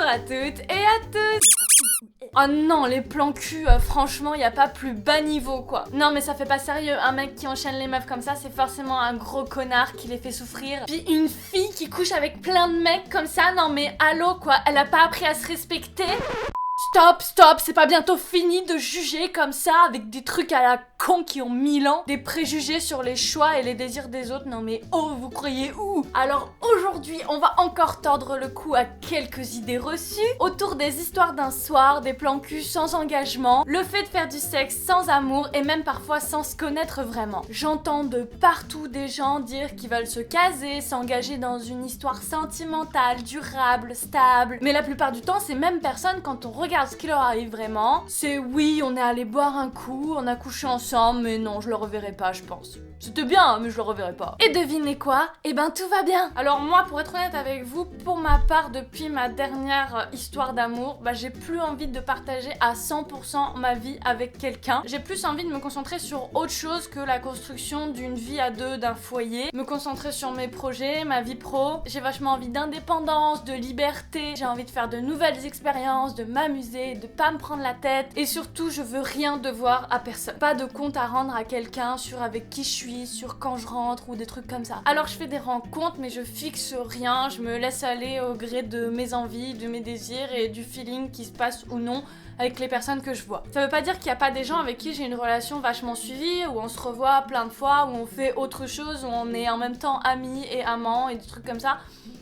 à toutes et à tous. Oh non, les plans cul, franchement, y a pas plus bas niveau quoi. Non mais ça fait pas sérieux, un mec qui enchaîne les meufs comme ça, c'est forcément un gros connard qui les fait souffrir. Puis une fille qui couche avec plein de mecs comme ça, non mais allô quoi, elle a pas appris à se respecter? Stop, c'est pas bientôt fini de juger comme ça avec des trucs à la con qui ont 1000 ans, des préjugés sur les choix et les désirs des autres, non mais oh, vous croyez où? Alors aujourd'hui, on va encore tordre le cou à quelques idées reçues autour des histoires d'un soir, des plans cul sans engagement, le fait de faire du sexe sans amour et même parfois sans se connaître vraiment. J'entends de partout des gens dire qu'ils veulent se caser, s'engager dans une histoire sentimentale, durable, stable, mais la plupart du temps, ces mêmes personnes, quand on regarde ce qui leur arrive vraiment, c'est oui, on est allé boire un coup, on a couché ensemble, mais non, je le reverrai pas, je pense. C'était bien, mais je le reverrai pas. Et devinez quoi? Eh ben tout va bien. Alors moi, pour être honnête avec vous, pour ma part, depuis ma dernière histoire d'amour, j'ai plus envie de partager à 100% ma vie avec quelqu'un. J'ai plus envie de me concentrer sur autre chose que la construction d'une vie à deux, d'un foyer. Me concentrer sur mes projets, ma vie pro. J'ai vachement envie d'indépendance, de liberté. J'ai envie de faire de nouvelles expériences, de m'amuser, de pas me prendre la tête. Et surtout, je veux rien devoir à personne. Pas de compte à rendre à quelqu'un sur avec qui je suis, sur quand je rentre ou des trucs comme ça. Alors je fais des rencontres mais je fixe rien, je me laisse aller au gré de mes envies, de mes désirs et du feeling qui se passe ou non avec les personnes que je vois. Ça veut pas dire qu'il y a pas des gens avec qui j'ai une relation vachement suivie, où on se revoit plein de fois, où on fait autre chose, où on est en même temps amis et amants et des trucs comme ça.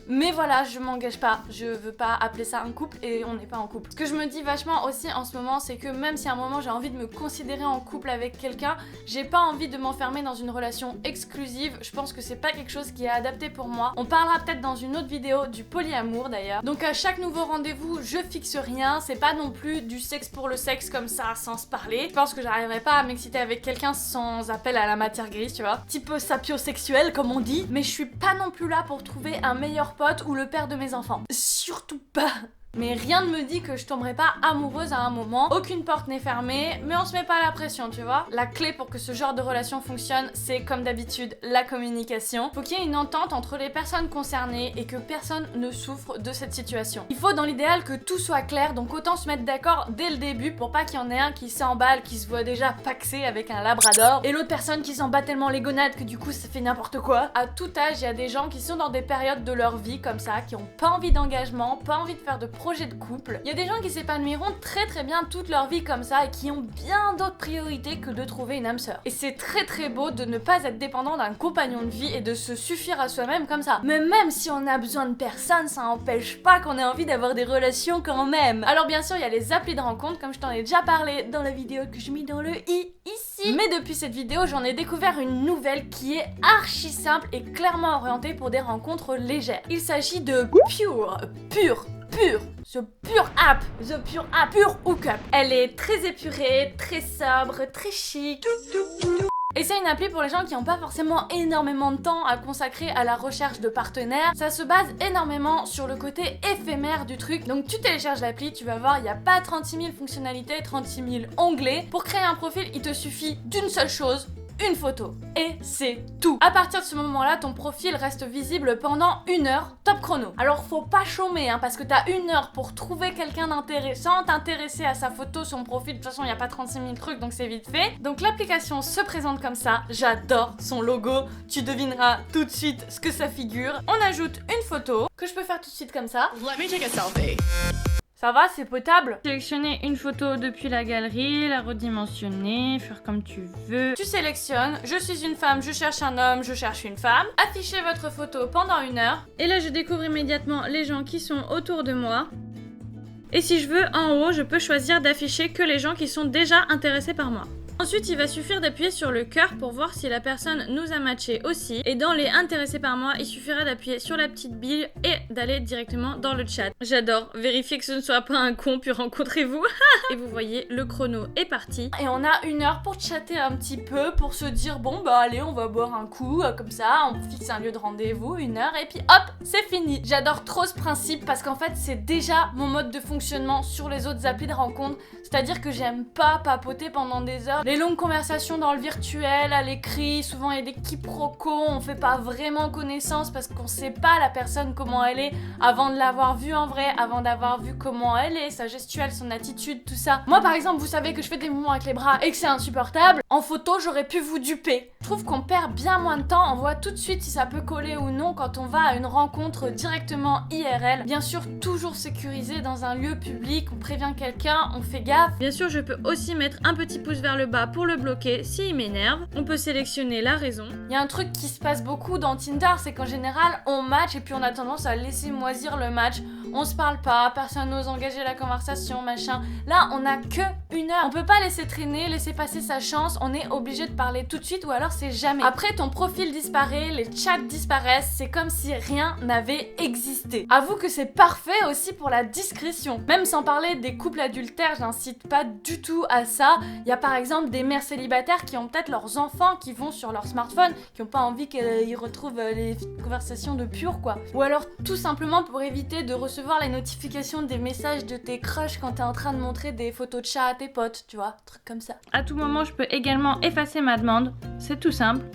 Mais voilà, je m'engage pas, je veux pas appeler ça un couple et on n'est pas en couple. Ce que je me dis vachement aussi en ce moment, c'est que même si à un moment j'ai envie de me considérer en couple avec quelqu'un, j'ai pas envie de m'enfermer dans une relation exclusive. Je pense que c'est pas quelque chose qui est adapté pour moi. On parlera peut-être dans une autre vidéo du polyamour d'ailleurs. Donc à chaque nouveau rendez-vous, je fixe rien, c'est pas non plus du sexe pour le sexe comme ça, sans se parler. Je pense que j'arriverai pas à m'exciter avec quelqu'un sans appel à la matière grise, tu vois. Type sapiosexuel comme on dit, mais je suis pas non plus là pour trouver un meilleur pote ou le père de mes enfants. Surtout pas. Mais rien ne me dit que je tomberai pas amoureuse à un moment. Aucune porte n'est fermée, mais on se met pas la pression, tu vois. La clé pour que ce genre de relation fonctionne, c'est comme d'habitude la communication. Faut qu'il y ait une entente entre les personnes concernées et que personne ne souffre de cette situation. Il faut dans l'idéal que tout soit clair, donc autant se mettre d'accord dès le début pour pas qu'il y en ait un qui s'emballe, qui se voit déjà paxé avec un labrador, et l'autre personne qui s'en bat tellement les gonades que du coup ça fait n'importe quoi. À tout âge, il y a des gens qui sont dans des périodes de leur vie comme ça, qui ont pas envie d'engagement, pas envie de faire de projet de couple. Il y a des gens qui s'épanouiront très bien toute leur vie comme ça et qui ont bien d'autres priorités que de trouver une âme sœur. Et c'est très beau de ne pas être dépendant d'un compagnon de vie et de se suffire à soi-même comme ça. Mais même si on a besoin de personne, ça n'empêche pas qu'on ait envie d'avoir des relations quand même. Alors bien sûr, il y a les applis de rencontre, comme je t'en ai déjà parlé dans la vidéo que je mets dans le i ici. Mais depuis cette vidéo, j'en ai découvert une nouvelle qui est archi simple et clairement orientée pour des rencontres légères. Il s'agit de The Pure App, Pure Hookup. Elle est très épurée, très sobre, très chic. Et c'est une appli pour les gens qui n'ont pas forcément énormément de temps à consacrer à la recherche de partenaires. Ça se base énormément sur le côté éphémère du truc. Donc tu télécharges l'appli, tu vas voir, il n'y a pas 36 000 fonctionnalités, 36 000 onglets. Pour créer un profil, il te suffit d'une seule chose, une photo. Et c'est tout. À partir de ce moment-là, ton profil reste visible pendant 1 heure, top chrono. Alors faut pas chômer, parce que t'as 1 heure pour trouver quelqu'un d'intéressant, t'intéresser à sa photo, son profil. De toute façon, il n'y a pas 36 000 trucs, donc c'est vite fait. Donc l'application se présente comme ça. J'adore son logo. Tu devineras tout de suite ce que ça figure. On ajoute une photo, que je peux faire tout de suite comme ça. Let me take a selfie. Ça va, c'est potable. Sélectionner une photo depuis la galerie, la redimensionner, faire comme tu veux. Tu sélectionnes, je suis une femme, je cherche un homme, je cherche une femme. Affichez votre photo pendant 1 heure. Et là, je découvre immédiatement les gens qui sont autour de moi. Et si je veux, en haut, je peux choisir d'afficher que les gens qui sont déjà intéressés par moi. Ensuite, il va suffire d'appuyer sur le cœur pour voir si la personne nous a matché aussi. Et dans les intéressés par moi, il suffira d'appuyer sur la petite bille et d'aller directement dans le chat. J'adore, vérifier que ce ne soit pas un con, puis rencontrez-vous. Et vous voyez, le chrono est parti. Et on a 1 heure pour chatter un petit peu, pour se dire, bon bah allez, on va boire un coup, comme ça, on fixe un lieu de rendez-vous, 1 heure, et puis hop, c'est fini. J'adore trop ce principe parce qu'en fait, c'est déjà mon mode de fonctionnement sur les autres applis de rencontre. C'est-à-dire que j'aime pas papoter pendant des heures. Les longues conversations dans le virtuel, à l'écrit, souvent il y a des quiproquos, on fait pas vraiment connaissance parce qu'on sait pas la personne comment elle est avant de l'avoir vue en vrai, avant d'avoir vu comment elle est, sa gestuelle, son attitude, tout ça. Moi par exemple, vous savez que je fais des mouvements avec les bras et que c'est insupportable. En photo, j'aurais pu vous duper. Je trouve qu'on perd bien moins de temps, on voit tout de suite si ça peut coller ou non quand on va à une rencontre directement IRL. Bien sûr, toujours sécurisé dans un lieu public, on prévient quelqu'un, on fait gaffe. Bien sûr, je peux aussi mettre un petit pouce vers le bas pour le bloquer s'il m'énerve. On peut sélectionner la raison. Il y a un truc qui se passe beaucoup dans Tinder, c'est qu'en général, on match et puis on a tendance à laisser moisir le match. On se parle pas, personne n'ose engager la conversation, machin. Là, on a que 1 heure. On peut pas laisser traîner, laisser passer sa chance, on est obligé de parler tout de suite ou alors c'est jamais. Après, ton profil disparaît, les chats disparaissent, c'est comme si rien n'avait existé. Avoue que c'est parfait aussi pour la discrétion. Même sans parler des couples adultères, j'incite pas du tout à ça. Il y a par exemple des mères célibataires qui ont peut-être leurs enfants qui vont sur leur smartphone, qui ont pas envie qu'ils retrouvent les conversations de pur quoi. Ou alors tout simplement pour éviter de recevoir les notifications des messages de tes crushs quand t'es en train de montrer des photos de chat à tes potes, tu vois, truc comme ça. À tout moment, je peux également effacer ma demande, c'est tout simple.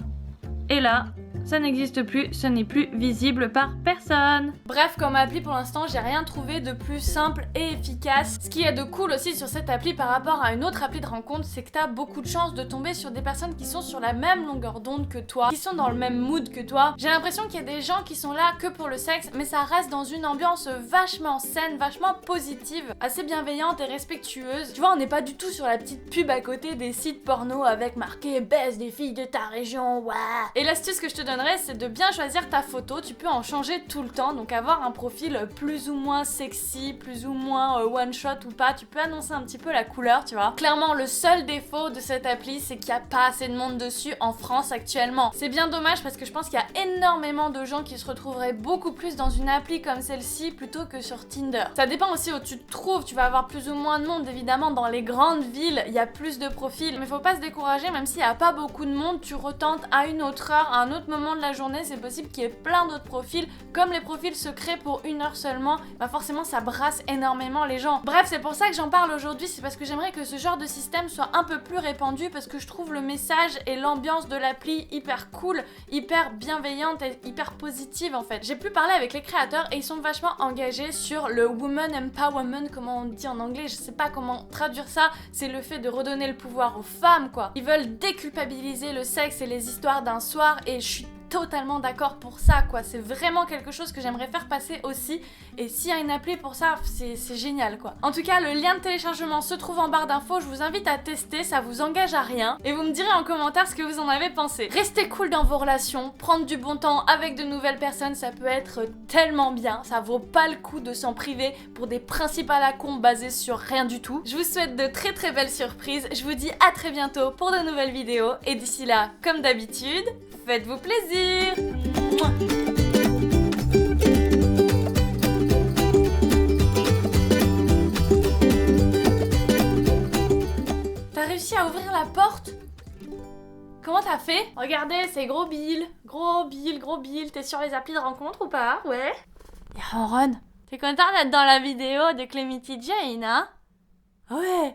Et là, ça n'existe plus, ce n'est plus visible par personne. Bref, comme appli pour l'instant, j'ai rien trouvé de plus simple et efficace. Ce qui est de cool aussi sur cette appli par rapport à une autre appli de rencontre, c'est que t'as beaucoup de chance de tomber sur des personnes qui sont sur la même longueur d'onde que toi, qui sont dans le même mood que toi. J'ai l'impression qu'il y a des gens qui sont là que pour le sexe, mais ça reste dans une ambiance vachement saine, vachement positive, assez bienveillante et respectueuse. Tu vois, on n'est pas du tout sur la petite pub à côté des sites porno avec marqué baisse des filles de ta région, ouah. Et l'astuce que je te donnerais, c'est de bien choisir ta photo. Tu peux en changer tout le temps, donc avoir un profil plus ou moins sexy, plus ou moins one shot ou pas. Tu peux annoncer un petit peu la couleur, tu vois. Clairement, le seul défaut de cette appli, c'est qu'il n'y a pas assez de monde dessus en France actuellement. C'est bien dommage parce que je pense qu'il y a énormément de gens qui se retrouveraient beaucoup plus dans une appli comme celle-ci plutôt que sur Tinder. Ça dépend aussi où tu te trouves. Tu vas avoir plus ou moins de monde, évidemment. Dans les grandes villes, il y a plus de profils, mais faut pas se décourager. Même s'il n'y a pas beaucoup de monde, tu retentes à une autre heure, à un autre moment de la journée, c'est possible qu'il y ait plein d'autres profils. Comme les profils se créent pour 1 heure seulement, bah forcément ça brasse énormément les gens. Bref, c'est pour ça que j'en parle aujourd'hui, c'est parce que j'aimerais que ce genre de système soit un peu plus répandu, parce que je trouve le message et l'ambiance de l'appli hyper cool, hyper bienveillante et hyper positive en fait. J'ai pu parler avec les créateurs et ils sont vachement engagés sur le woman empowerment, comment on dit en anglais, je sais pas comment traduire ça, c'est le fait de redonner le pouvoir aux femmes quoi. Ils veulent déculpabiliser le sexe et les histoires d'un soir et je suis totalement d'accord pour ça quoi, c'est vraiment quelque chose que j'aimerais faire passer aussi et s'il y a une appli pour ça, c'est génial quoi. En tout cas, le lien de téléchargement se trouve en barre d'infos, je vous invite à tester, ça vous engage à rien et vous me direz en commentaire ce que vous en avez pensé. Restez cool dans vos relations, prendre du bon temps avec de nouvelles personnes, ça peut être tellement bien, ça vaut pas le coup de s'en priver pour des principes à la con basés sur rien du tout. Je vous souhaite de très très belles surprises, je vous dis à très bientôt pour de nouvelles vidéos et d'ici là, comme d'habitude, faites-vous plaisir. Mouah. T'as réussi à ouvrir la porte? Comment t'as fait? Regardez, c'est gros Bill. Gros Bill, gros Bill. T'es sur les applis de rencontre ou pas? Ouais. Y'a Ron. T'es content d'être dans la vidéo de Clemity Jane, hein? Ouais.